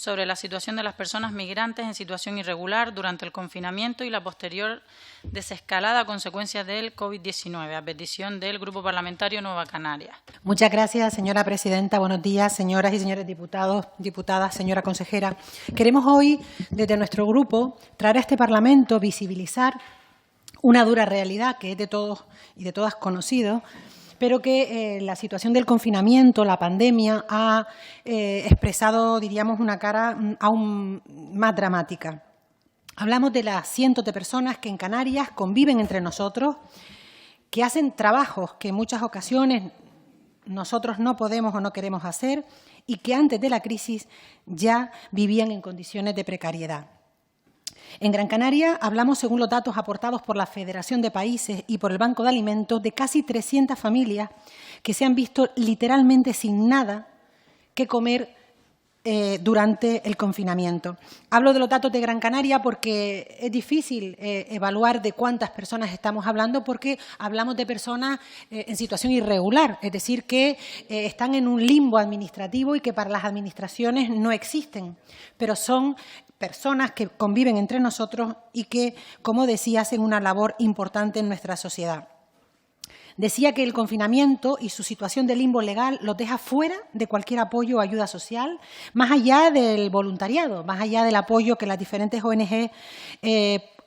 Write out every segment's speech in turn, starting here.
sobre la situación de las personas migrantes en situación irregular durante el confinamiento y la posterior desescalada a consecuencia del COVID-19, a petición del Grupo Parlamentario Nueva Canarias. Muchas gracias, señora presidenta. Buenos días, señoras y señores diputados, diputadas, señora consejera. Queremos hoy, desde nuestro grupo, traer a este Parlamento, visibilizar una dura realidad que es de todos y de todas conocido, pero que la situación del confinamiento, la pandemia, ha expresado, diríamos, una cara aún más dramática. Hablamos de las cientos de personas que en Canarias conviven entre nosotros, que hacen trabajos que en muchas ocasiones nosotros no podemos o no queremos hacer y que antes de la crisis ya vivían en condiciones de precariedad. En Gran Canaria hablamos, según los datos aportados por la Federación de Países y por el Banco de Alimentos, de casi 300 familias que se han visto literalmente sin nada que comer durante el confinamiento. Hablo de los datos de Gran Canaria porque es difícil evaluar de cuántas personas estamos hablando, porque hablamos de personas en situación irregular, es decir, que están en un limbo administrativo y que para las administraciones no existen, pero son personas que conviven entre nosotros y que, como decía, hacen una labor importante en nuestra sociedad. Decía que el confinamiento y su situación de limbo legal los deja fuera de cualquier apoyo o ayuda social, más allá del voluntariado, más allá del apoyo que las diferentes ONG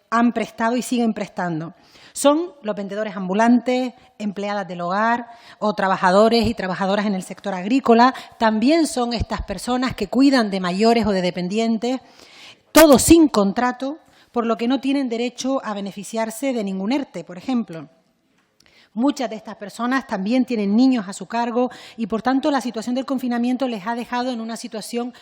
han prestado y siguen prestando. Son los vendedores ambulantes, empleadas del hogar o trabajadores y trabajadoras en el sector agrícola. También son estas personas que cuidan de mayores o de dependientes, todos sin contrato, por lo que no tienen derecho a beneficiarse de ningún ERTE, por ejemplo. Muchas de estas personas también tienen niños a su cargo y, por tanto, la situación del confinamiento les ha dejado en una situación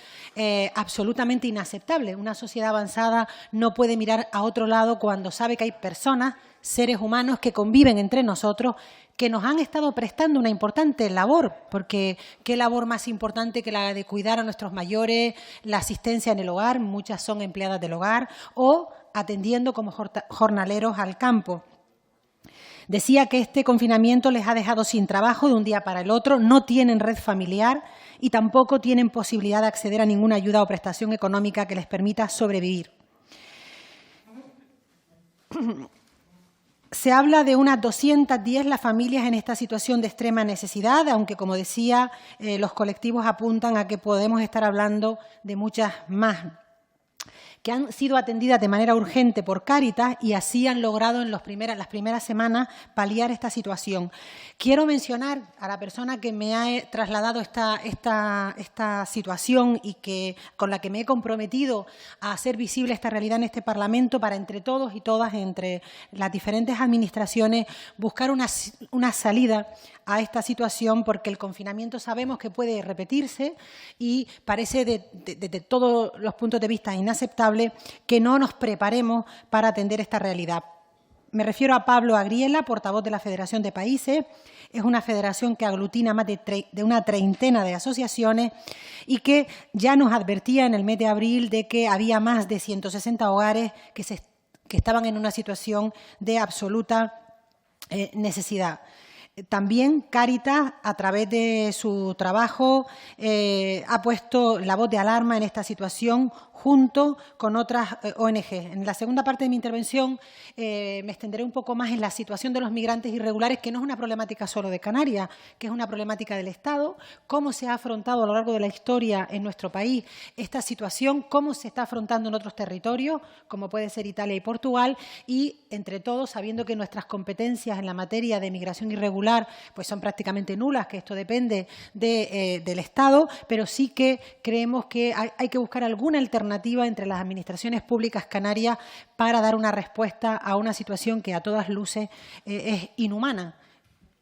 absolutamente inaceptable. Una sociedad avanzada no puede mirar a otro lado cuando sabe que hay personas, seres humanos que conviven entre nosotros, que nos han estado prestando una importante labor, porque qué labor más importante que la de cuidar a nuestros mayores, la asistencia en el hogar, muchas son empleadas del hogar, o atendiendo como jornaleros al campo. Decía que este confinamiento les ha dejado sin trabajo de un día para el otro, no tienen red familiar y tampoco tienen posibilidad de acceder a ninguna ayuda o prestación económica que les permita sobrevivir. Se habla de unas 210 las familias en esta situación de extrema necesidad, aunque, como decía, los colectivos apuntan a que podemos estar hablando de muchas más, que han sido atendidas de manera urgente por Cáritas y así han logrado en las primeras semanas paliar esta situación. Quiero mencionar a la persona que me ha trasladado esta situación y con la que me he comprometido a hacer visible esta realidad en este Parlamento para entre todos y todas, entre las diferentes administraciones, buscar una salida a esta situación, porque el confinamiento sabemos que puede repetirse y parece desde todos los puntos de vista inaceptable que no nos preparemos para atender esta realidad. Me refiero a Pablo Agriela, portavoz de la Federación de Países. Es una federación que aglutina más de una treintena de asociaciones y que ya nos advertía en el mes de abril de que había más de 160 hogares que estaban en una situación de absoluta necesidad. También Cáritas, a través de su trabajo, ha puesto la voz de alarma en esta situación junto con otras ONG. En la segunda parte de mi intervención me extenderé un poco más en la situación de los migrantes irregulares, que no es una problemática solo de Canarias, que es una problemática del Estado, cómo se ha afrontado a lo largo de la historia en nuestro país esta situación, cómo se está afrontando en otros territorios, como puede ser Italia y Portugal, y entre todos, sabiendo que nuestras competencias en la materia de migración irregular pues son prácticamente nulas, que esto depende del Estado, pero sí que creemos que hay que buscar alguna alternativa entre las administraciones públicas canarias para dar una respuesta a una situación que a todas luces es inhumana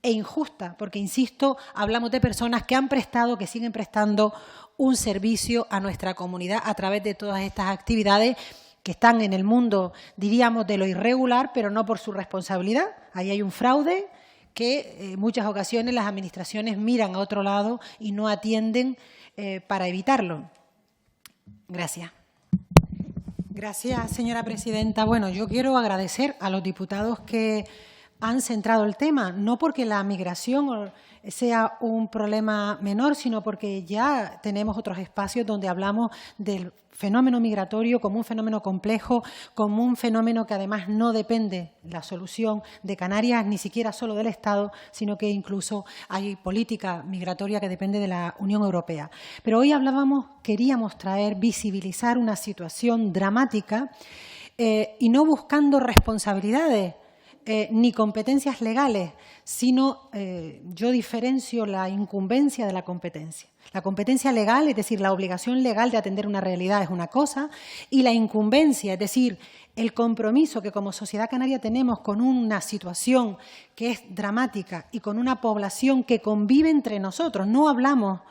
e injusta, porque, insisto, hablamos de personas que han prestado, que siguen prestando un servicio a nuestra comunidad a través de todas estas actividades que están en el mundo, diríamos, de lo irregular, pero no por su responsabilidad. Ahí hay un fraude que en muchas ocasiones las administraciones miran a otro lado y no atienden para evitarlo. Gracias. Gracias, señora presidenta. Bueno, yo quiero agradecer a los diputados que han centrado el tema, no porque la migración sea un problema menor, sino porque ya tenemos otros espacios donde hablamos del fenómeno migratorio como un fenómeno complejo, como un fenómeno que además no depende la solución de Canarias, ni siquiera solo del Estado, sino que incluso hay política migratoria que depende de la Unión Europea. Pero hoy queríamos visibilizar una situación dramática y no buscando responsabilidades ni competencias legales, sino yo diferencio la incumbencia de la competencia. La competencia legal, es decir, la obligación legal de atender una realidad es una cosa, y la incumbencia, es decir, el compromiso que como sociedad canaria tenemos con una situación que es dramática y con una población que convive entre nosotros. No hablamos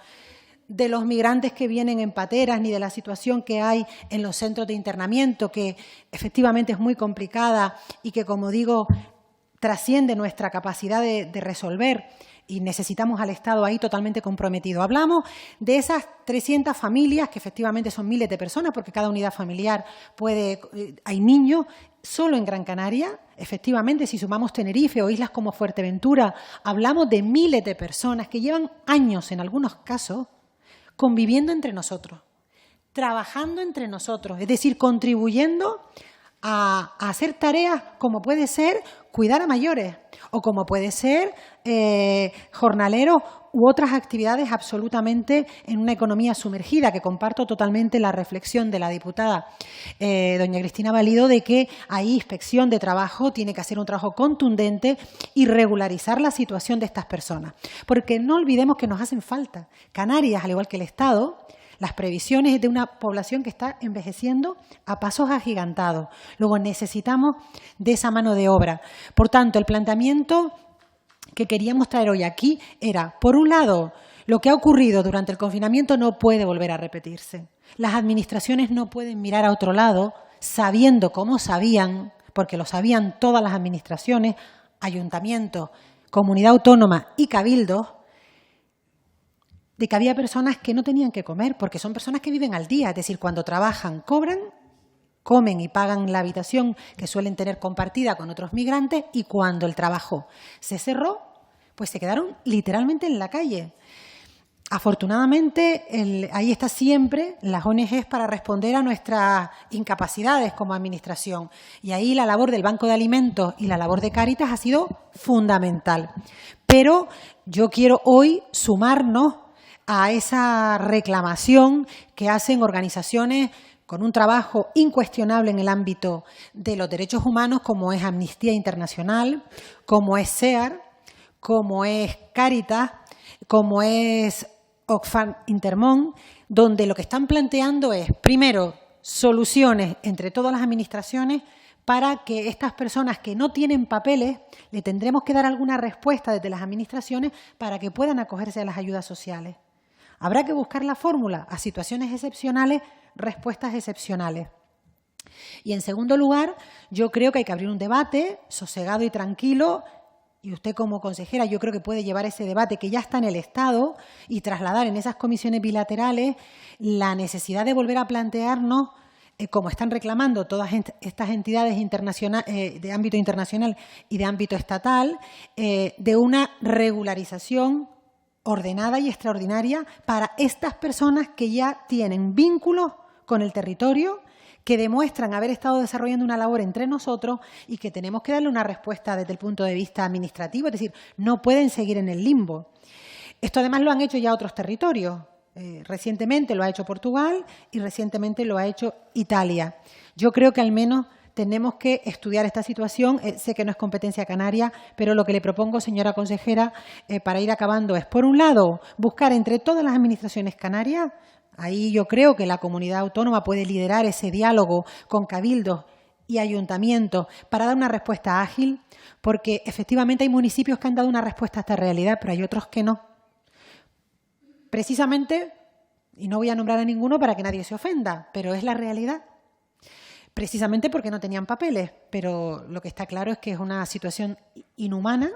de los migrantes que vienen en pateras, ni de la situación que hay en los centros de internamiento, que efectivamente es muy complicada y que, como digo, trasciende nuestra capacidad de resolver, y necesitamos al Estado ahí totalmente comprometido. Hablamos de esas 300 familias, que efectivamente son miles de personas, porque cada unidad familiar hay niños. Solo en Gran Canaria, efectivamente, si sumamos Tenerife o islas como Fuerteventura, hablamos de miles de personas que llevan años, en algunos casos, conviviendo entre nosotros, trabajando entre nosotros, es decir, contribuyendo a hacer tareas como puede ser cuidar a mayores o como puede ser jornaleros u otras actividades absolutamente en una economía sumergida, que comparto totalmente la reflexión de la diputada doña Cristina Valido de que hay inspección de trabajo, tiene que hacer un trabajo contundente y regularizar la situación de estas personas. Porque no olvidemos que nos hacen falta. Canarias, al igual que el Estado, las previsiones de una población que está envejeciendo a pasos agigantados. Luego necesitamos de esa mano de obra. Por tanto, el planteamiento que queríamos traer hoy aquí era, por un lado, lo que ha ocurrido durante el confinamiento no puede volver a repetirse. Las administraciones no pueden mirar a otro lado sabiendo como sabían, porque lo sabían todas las administraciones, ayuntamientos, comunidad autónoma y cabildos, de que había personas que no tenían que comer, porque son personas que viven al día, es decir, cuando trabajan, cobran, comen y pagan la habitación que suelen tener compartida con otros migrantes, y cuando el trabajo se cerró, pues se quedaron literalmente en la calle. Afortunadamente, ahí está siempre las ONGs para responder a nuestras incapacidades como administración, y ahí la labor del Banco de Alimentos y la labor de Cáritas ha sido fundamental. Pero yo quiero hoy sumarnos a esa reclamación que hacen organizaciones con un trabajo incuestionable en el ámbito de los derechos humanos, como es Amnistía Internacional, como es SEAR, como es Cáritas, como es Oxfam Intermón, donde lo que están planteando es, primero, soluciones entre todas las administraciones para que estas personas que no tienen papeles, le tendremos que dar alguna respuesta desde las administraciones para que puedan acogerse a las ayudas sociales. Habrá que buscar la fórmula a situaciones excepcionales, respuestas excepcionales. Y, en segundo lugar, yo creo que hay que abrir un debate sosegado y tranquilo, y usted como consejera yo creo que puede llevar ese debate que ya está en el Estado y trasladar en esas comisiones bilaterales la necesidad de volver a plantearnos, como están reclamando todas estas entidades internacionales, de ámbito internacional y de ámbito estatal, de una regularización ordenada y extraordinaria para estas personas que ya tienen vínculos con el territorio, que demuestran haber estado desarrollando una labor entre nosotros y que tenemos que darle una respuesta desde el punto de vista administrativo, es decir, no pueden seguir en el limbo. Esto además lo han hecho ya otros territorios. Recientemente lo ha hecho Portugal y recientemente lo ha hecho Italia. Yo creo que al menos tenemos que estudiar esta situación. Sé que no es competencia canaria, pero lo que le propongo, señora consejera, para ir acabando es, por un lado, buscar entre todas las administraciones canarias. Ahí yo creo que la comunidad autónoma puede liderar ese diálogo con cabildos y ayuntamientos para dar una respuesta ágil, porque efectivamente hay municipios que han dado una respuesta a esta realidad, pero hay otros que no. Precisamente, y no voy a nombrar a ninguno para que nadie se ofenda, pero es la realidad. Precisamente porque no tenían papeles, pero lo que está claro es que es una situación inhumana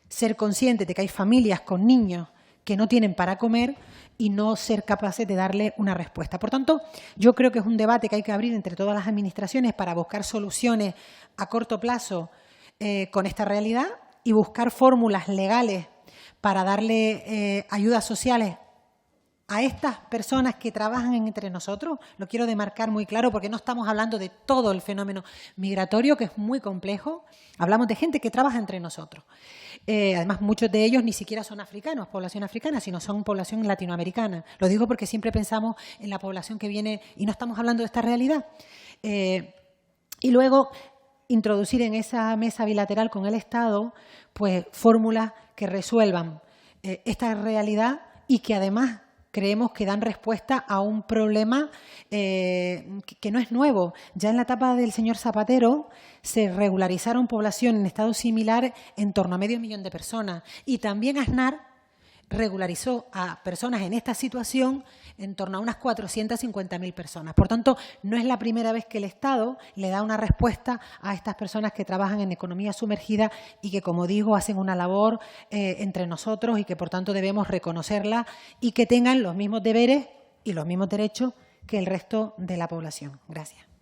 ser consciente de que hay familias con niños que no tienen para comer y no ser capaces de darle una respuesta. Por tanto, yo creo que es un debate que hay que abrir entre todas las administraciones para buscar soluciones a corto plazo con esta realidad y buscar fórmulas legales para darle ayudas sociales a estas personas que trabajan entre nosotros. Lo quiero demarcar muy claro porque no estamos hablando de todo el fenómeno migratorio, que es muy complejo. Hablamos de gente que trabaja entre nosotros. Además, muchos de ellos ni siquiera son africanos, población africana, sino son población latinoamericana. Lo digo porque siempre pensamos en la población que viene y no estamos hablando de esta realidad. Y luego introducir en esa mesa bilateral con el Estado pues fórmulas que resuelvan esta realidad y que además creemos que dan respuesta a un problema que no es nuevo. Ya en la etapa del señor Zapatero se regularizaron población en estado similar en torno a 500.000 de personas. Y también Aznar regularizó a personas en esta situación en torno a unas 450.000 personas. Por tanto, no es la primera vez que el Estado le da una respuesta a estas personas que trabajan en economía sumergida y que, como digo, hacen una labor entre nosotros y que, por tanto, debemos reconocerla y que tengan los mismos deberes y los mismos derechos que el resto de la población. Gracias.